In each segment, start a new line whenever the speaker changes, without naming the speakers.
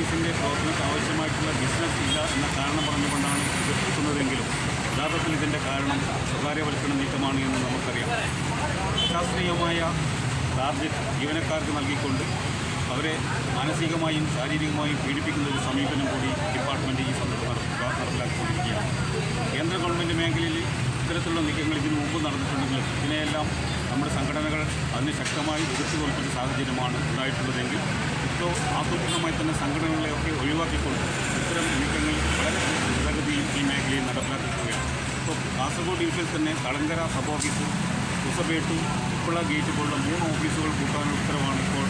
ഓഫീസിൻ്റെ പ്രവർത്തനത്തിന് ആവശ്യമായിട്ടുള്ള ബിസിനസ് ഇല്ല എന്ന കാരണം പറഞ്ഞുകൊണ്ടാണ് ഇത് എത്തുന്നതെങ്കിലും യഥാർത്ഥത്തിൽ ഇതിൻ്റെ കാരണം സ്വകാര്യവൽക്കരണ നീക്കമാണ് എന്ന് നമുക്കറിയാം. ശാസ്ത്രീയമായ ടാർഗറ്റ് ജീവനക്കാർക്ക് നൽകിക്കൊണ്ട് അവരെ മാനസികമായും ശാരീരികമായും പീഡിപ്പിക്കുന്ന ഒരു സമീപനം കൂടി ഡിപ്പാർട്ട്മെൻറ്റ് ഈ സന്ദർഭം നടപ്പിലാക്കിക്കൊണ്ടിരിക്കുകയാണ്. കേന്ദ്ര ഗവൺമെൻറ് മേഖലയിൽ ഇത്തരത്തിലുള്ള നീക്കങ്ങൾ ഇതിനു മുമ്പ് നടന്നിട്ടുണ്ടെങ്കിലും ഇതിനെയെല്ലാം നമ്മുടെ സംഘടനകൾ അതിന് ശക്തമായി എതിർത്ത് തോൽപ്പിച്ച സാഹചര്യമാണ് ഉണ്ടായിട്ടുള്ളതെങ്കിൽ ഇപ്പോൾ ആസൂത്രിതമായി തന്നെ സംഘടനകളെയൊക്കെ ഒഴിവാക്കിക്കൊണ്ട് ഇത്തരം നീക്കങ്ങൾ വളരെ ദ്രുതഗതിയിൽ ഈ മേഖലയിൽ നടപ്പിലാക്കുകയാണ്. ഇപ്പോൾ കാസർഗോഡ് ഡിവിഷനിൽ തന്നെ Thalangara sub office, Kusabettu, Uppala gate പോലുള്ള 3 ഓഫീസുകൾ കൂട്ടാനുള്ള ഉത്തരവാണ് ഇപ്പോൾ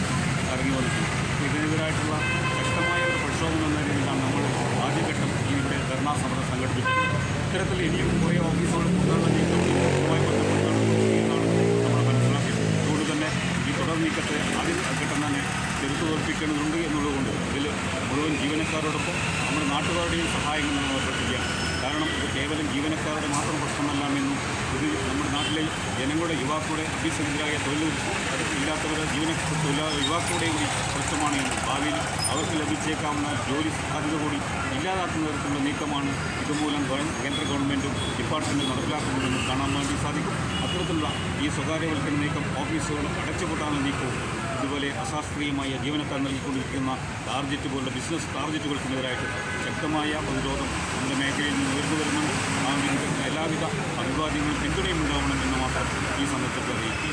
ഇറങ്ങി വന്നിട്ടുള്ളത്. ശക്തമായ ഒരു പ്രക്ഷോഭം എന്ന രീതിയിലാണ് നമ്മൾ ആദ്യഘട്ടം ഇവിടെ ധർണാ സമരം സംഘടിപ്പിക്കുന്നത്. ഇത്തരത്തിൽ ഇനിയും കുറേ ഓഫീസുകൾ കൂട്ടാനുള്ള നീക്കവുമായി ബന്ധപ്പെട്ടാണ് എന്നാണ് നമ്മൾ മനസ്സിലാക്കിയത്. അതുകൊണ്ട് തന്നെ ഈ തുടർ നീക്കത്തെ ആദ്യഘട്ടം തന്നെ ചെറുത്തു തോൽപ്പിക്കേണ്ടതുണ്ട് എന്നുള്ളതുകൊണ്ട് ഇതിൽ മുഴുവൻ ജീവനക്കാരോടൊപ്പം നമ്മുടെ നാട്ടുകാരുടെയും സഹായം നമ്മൾ പ്രവർത്തിക്കുകയാണ്. കാരണം ഇത് കേവലം ജീവനക്കാരുടെ മാത്രം പ്രശ്നമല്ലാമെന്നും ഇത് നമ്മുടെ നാട്ടിലെ ജനങ്ങളുടെ യുവാക്കളുടെ അഭ്യസനത്തിലായ തൊഴിൽ ഇല്ലാത്തവരുടെ യുവാക്കളുടെ കൂടി പ്രശ്നമാണ് എന്നും ഭാവിയിൽ അവർക്ക് ലഭിച്ചേക്കാവുന്ന ജോലി സാധ്യത കൂടി ഇല്ലാതാക്കുന്ന തരത്തിലുള്ള നീക്കമാണ് ഇതുമൂലം കേന്ദ്ര ഗവൺമെൻറ്റും ഡിപ്പാർട്ട്മെൻറ്റും നടപ്പിലാക്കുന്നതെന്ന് കാണാൻ വേണ്ടി സാധിക്കും. അത്തരത്തിലുള്ള ഈ സ്വകാര്യവൽക്കരണ നീക്കം ഓഫീസുകൾ അടച്ചുപൂട്ടാനുള്ള നീക്കവും ഇതുപോലെ അശാസ്ത്രീയമായ ജീവനക്കാർ നൽകിക്കൊണ്ടിരിക്കുന്ന ടാർഗറ്റ് പോലുള്ള ബിസിനസ് ടാർഗറ്റുകൾക്കെതിരായിട്ട് ശക്തമായ പ്രതിരോധം നമ്മുടെ മേഖലയിൽ നിന്ന് ഉയർന്നു വരുന്നുണ്ട്. ആ എല്ലാവിധ അഭിവാദ്യങ്ങളും പിന്തുണയും ഉണ്ടാവണമെന്ന് മാത്രം ഈ സന്ദർഭത്തിൽ അറിയിക്കും.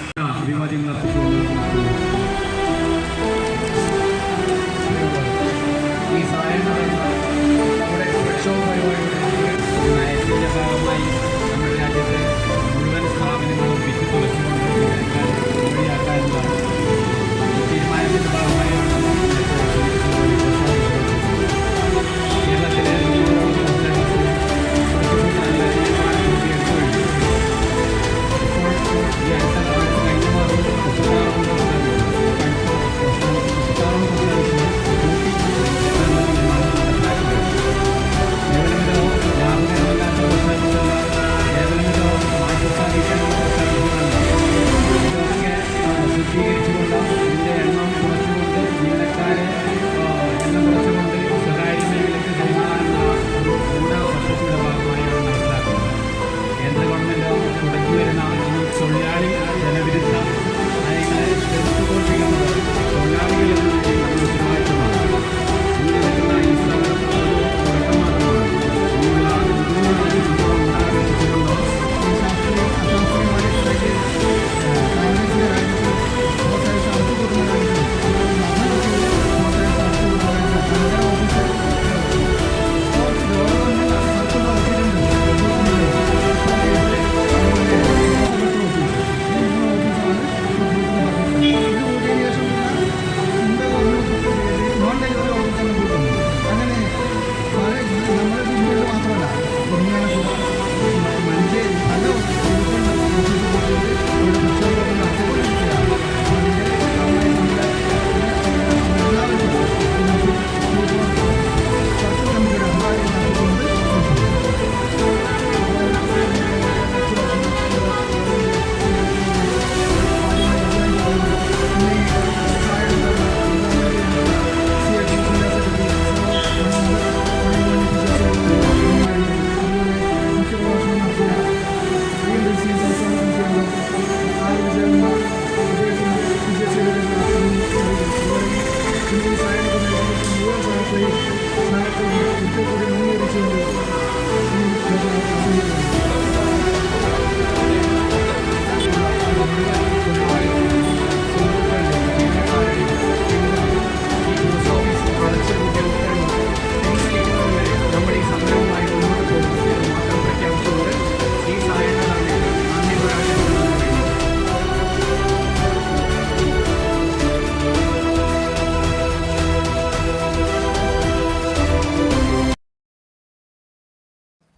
നമ്മുടെ രാജ്യത്തെ മുഴുവൻ സ്ഥാപനങ്ങളും വിറ്റ് തുളച്ചുകൊണ്ട് തീരുമാനത്തിൻ്റെ ഭാഗമായാണ് കേരളത്തിലെ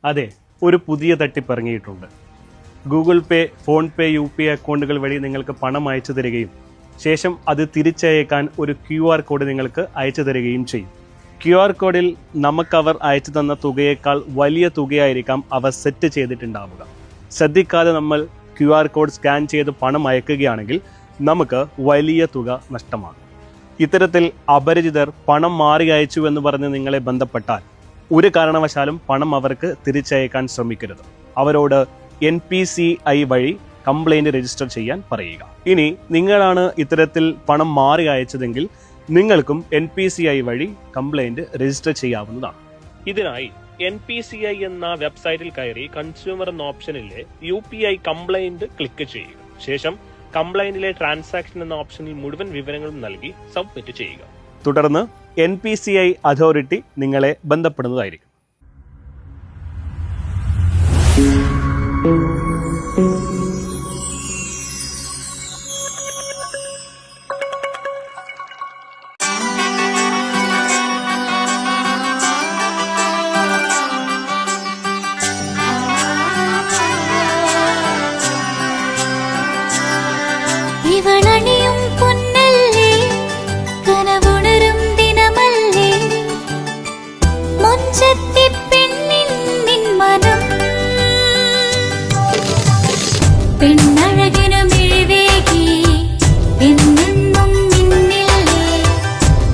അതെ, ഒരു പുതിയ തട്ടിപ്പ് ഇറങ്ങിയിട്ടുണ്ട്. ഗൂഗിൾ പേ, ഫോൺ പേ, UPI അക്കൗണ്ടുകൾ വഴി നിങ്ങൾക്ക് പണം അയച്ചു തരികയും ശേഷം അത് തിരിച്ചയക്കാൻ ഒരു QR കോഡ് നിങ്ങൾക്ക് അയച്ചു തരികയും ചെയ്യും. QR കോഡിൽ നമുക്കവർ അയച്ചു തന്ന തുകയേക്കാൾ വലിയ തുകയായിരിക്കാം അവർ സെറ്റ് ചെയ്തിട്ടുണ്ടാവുക. ശ്രദ്ധിക്കാതെ നമ്മൾ QR കോഡ് സ്കാൻ ചെയ്ത് പണം അയക്കുകയാണെങ്കിൽ നമുക്ക് വലിയ തുക നഷ്ടമാകും. ഇത്തരത്തിൽ അപരിചിതർ പണം മാറി അയച്ചു എന്ന് പറഞ്ഞ് നിങ്ങളെ ബന്ധപ്പെട്ടാൽ ഒരു കാരണവശാലും പണം അവർക്ക് തിരിച്ചയക്കാൻ ശ്രമിക്കരുത്. അവരോട് NPCI വഴി കംപ്ലൈന്റ് രജിസ്റ്റർ ചെയ്യാൻ പറയുക. ഇനി നിങ്ങളാണ് ഇത്തരത്തിൽ പണം മാറി അയച്ചതെങ്കിൽ നിങ്ങൾക്കും NPCI വഴി കംപ്ലൈന്റ് രജിസ്റ്റർ ചെയ്യാവുന്നതാണ്. ഇതിനായി NPCI എന്ന വെബ്സൈറ്റിൽ കയറി കൺസ്യൂമർ എന്ന ഓപ്ഷനിലെ UPI കംപ്ലൈന്റ് ക്ലിക്ക് ചെയ്യുക. ശേഷം കംപ്ലൈന്റിലെ ട്രാൻസാക്ഷൻ എന്ന ഓപ്ഷനിൽ മുഴുവൻ വിവരങ്ങളും നൽകി സബ്മിറ്റ് ചെയ്യുക. തുടർന്ന് NPCI അതോറിറ്റി നിങ്ങളെ ബന്ധപ്പെടുന്നതായിരിക്കും.
ഇവളണിയും പൊന്നല്ലേ കനവുണരും ദിനമല്ലേ മുഞ്ചത്തി പെണ്ണിൻ നിൻ മനം പെണ്ണഴകിനു മിഴിവേകി എന്നെന്നും നിന്നില്ലേ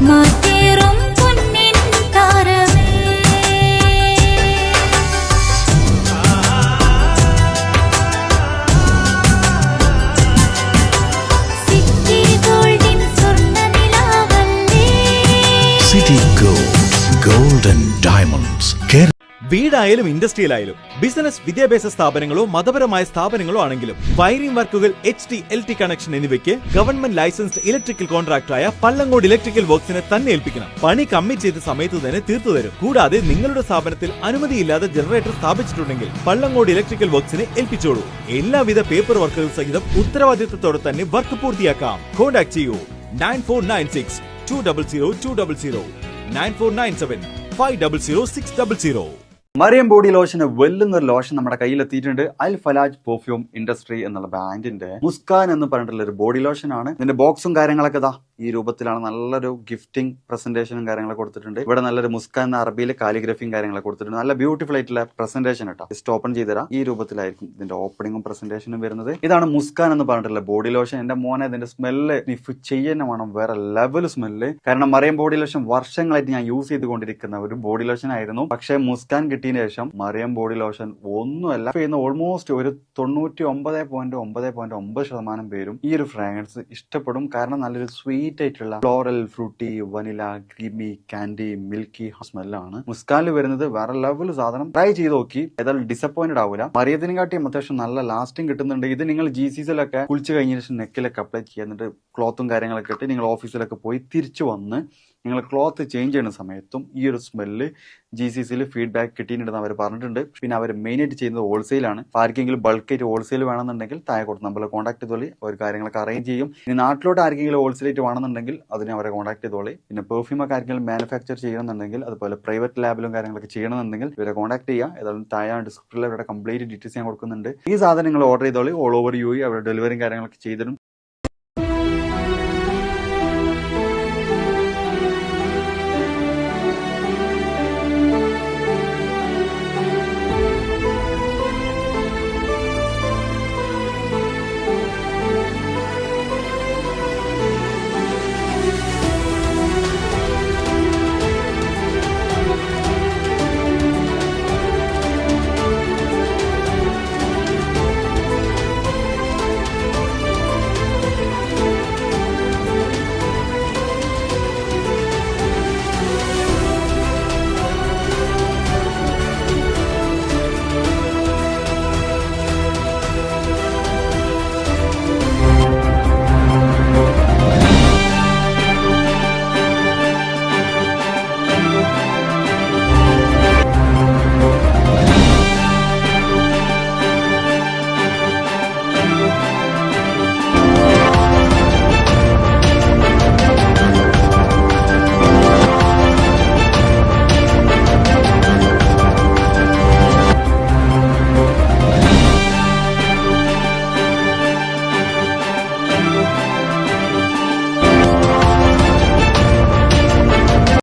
മാറ്റേറും പൊന്നിൻ താരമേ
City Gold, Gold and Diamonds.
വീടായാലും ഇൻഡസ്ട്രിയലായാലും ബിസിനസ്, വിദ്യാഭ്യാസ സ്ഥാപനങ്ങളോ മതപരമായ സ്ഥാപനങ്ങളോ ആണെങ്കിലും വയറിംഗ് വർക്കുകൾ, HT, LT കണക്ഷൻ എന്നിവയ്ക്ക് ഗവൺമെന്റ് ലൈസൻസ്ഡ് ഇലക്ട്രിക്കൽ കോൺട്രാക്ടറായ പള്ളങ്ങോട് ഇലക്ട്രിക്കൽ വർക്സിനെ തന്നെ ഏൽപ്പിക്കണം. പണി കമ്മിറ്റ് ചെയ്ത സമയത്ത് തന്നെ തീർത്തു തരും. കൂടാതെ നിങ്ങളുടെ സ്ഥാപനത്തിൽ അനുമതിയില്ലാതെ ജനറേറ്റർ സ്ഥാപിച്ചിട്ടുണ്ടെങ്കിൽ പള്ളങ്ങോട് ഇലക്ട്രിക്കൽ വർക്സിനെ ഏൽപ്പിച്ചോളൂ. എല്ലാവിധ പേപ്പർ വർക്കുകൾ സഹിതം ഉത്തരവാദിത്തത്തോടെ തന്നെ വർക്ക് പൂർത്തിയാക്കാം. കോൺടാക്ട് ചെയ്യൂ 9496 200 200 9497 500 600.
മറിയം ബോഡി ലോഷന് വെല്ലുന്നൊരു ലോഷൻ നമ്മുടെ കയ്യിലെത്തിയിട്ടുണ്ട്. അൽ ഫലാജ് പെർഫ്യൂം ഇൻഡസ്ട്രി എന്നുള്ള ബ്രാൻഡിന്റെ മുസ്കാൻ എന്ന് പറഞ്ഞിട്ടുള്ള ഒരു ബോഡി ലോഷൻ ആണ്. ഇതിന്റെ ബോക്സും കാര്യങ്ങളൊക്കെ ഇതാ ഈ രൂപത്തിലാണ്. നല്ലൊരു ഗിഫ്റ്റിംഗ് പ്രസന്റേഷനും കാര്യങ്ങളൊക്കെ കൊടുത്തിട്ടുണ്ട്. ഇവിടെ നല്ലൊരു മുസ്കാൻ എന്ന അറബിയിൽ കാലിഗ്രഫിയും കാര്യങ്ങളൊക്കെ കൊടുത്തിട്ടുണ്ട്. നല്ല ബ്യൂട്ടിഫുൾ ആയിട്ടുള്ള പ്രസന്റേഷൻ കേട്ടോ. ജസ്റ്റ് ഓപ്പൺ ചെയ്തുതരാം. ഈ രൂപത്തിലായിരിക്കും ഇതിന്റെ ഓപ്പണിങ്ങും പ്രസന്റേഷനും വരുന്നത്. ഇതാണ് മുസ്കാൻ എന്ന് പറഞ്ഞിട്ടുള്ള ബോഡി ലോഷൻ. എന്റെ മോനെ ഇതിന്റെ സ്മെല്ല് സ്നിഫ് ചെയ്യുന്ന വേണം, വേറെ ലെവൽ സ്മെല്ല്. കാരണം മറിയം ബോഡി ലോഷൻ വർഷങ്ങളായിട്ട് ഞാൻ യൂസ് ചെയ്തുകൊണ്ടിരിക്കുന്ന ഒരു ബോഡി ലോഷൻ ആയിരുന്നു. പക്ഷേ മുസ്കാൻ കിട്ടിയതിന് ശേഷം മറിയം ബോഡി ലോഷൻ ഒന്നുമല്ല ചെയ്യുന്ന ഓൾമോസ്റ്റ് ഒരു 99.9% പേരും ഈ ഒരു ഫ്രാഗ്രൻസ് ഇഷ്ടപ്പെടും. കാരണം നല്ലൊരു സ്വീറ്റ് ആയിട്ടുള്ള floral, fruity, vanilla, creamy, candy, milky സ്മെല്ലാണ് മുസ്കാനിൽ വരുന്നത്. വേറെ ലെവൽ സാധനം. ട്രൈ ചെയ്ത് നോക്കി, ഏതായാലും ഡിസപ്പോയിന്റഡ് ആവില്ല. മറിയത്തിനെ കാട്ടിയും അത്യാവശ്യം നല്ല ലാസ്റ്റിംഗ് കിട്ടുന്നുണ്ട്. ഇത് നിങ്ങൾ GCCയിലൊക്കെ കുളിച്ച് കഴിഞ്ഞ ശേഷം നെക്കിലൊക്കെ അപ്ലൈ ചെയ്യുന്നുണ്ട്. ക്ലോത്തും കാര്യങ്ങളൊക്കെ ഇട്ട് നിങ്ങൾ ഓഫീസിലൊക്കെ പോയി തിരിച്ചു വന്ന് നിങ്ങൾ ക്ലോത്ത് ചേഞ്ച് ചെയ്യുന്ന സമയത്തും ഈ ഒരു സ്മെല്ല് GCCയിൽ ഫീഡ്ബാക്ക് കിട്ടിയിട്ടുണ്ടെന്ന് അവർ പറഞ്ഞിട്ടുണ്ട്. പിന്നെ അവർ മെയിനായിട്ട് ചെയ്യുന്നത് ഹോൾസെയിലാണ്. ആർക്കെങ്കിലും ബൾക്കായിട്ട് ഹോൾസെയിൽ വേണമെന്നുണ്ടെങ്കിൽ താഴെ കൊടുത്ത് നമ്മളെ കോൺടാക്ട് ചെയ്തോളി. അവർ കാര്യങ്ങളൊക്കെ അറേഞ്ച് ചെയ്യും. ഇനി നാട്ടിലോട്ട് ആർക്കെങ്കിലും ഹോൾസെയിലായിട്ട് വേണമെന്നുണ്ടെങ്കിൽ അതിനെ അവരെ കോൺടാക്ട് ചെയ്തോളി. പിന്നെ പെർഫ്യൂം ഒക്കെ ആർക്കെങ്കിലും മാനുഫാക്ചർ ചെയ്യണമെന്നുണ്ടെങ്കിൽ, അതുപോലെ പ്രൈവറ്റ് ലാബിലും കാര്യങ്ങളൊക്കെ ചെയ്യണമെന്നുണ്ടെങ്കിൽ ഇവരെ കോൺടാക്ട് ചെയ്യുക. ഏതായാലും താഴെ ഡിസ്ക്രിപ്ഷനിൽ അവരുടെ കംപ്ലീറ്റ് ഡീറ്റെയിൽസ് ഞാൻ കൊടുക്കുന്നുണ്ട്. ഈ സാധനങ്ങൾ ഓർഡർ ചെയ്തോളി. ഓൾ ഓവർ UAE അവരുടെ ഡെലിവറിയും കാര്യങ്ങളൊക്കെ ചെയ്തിടും.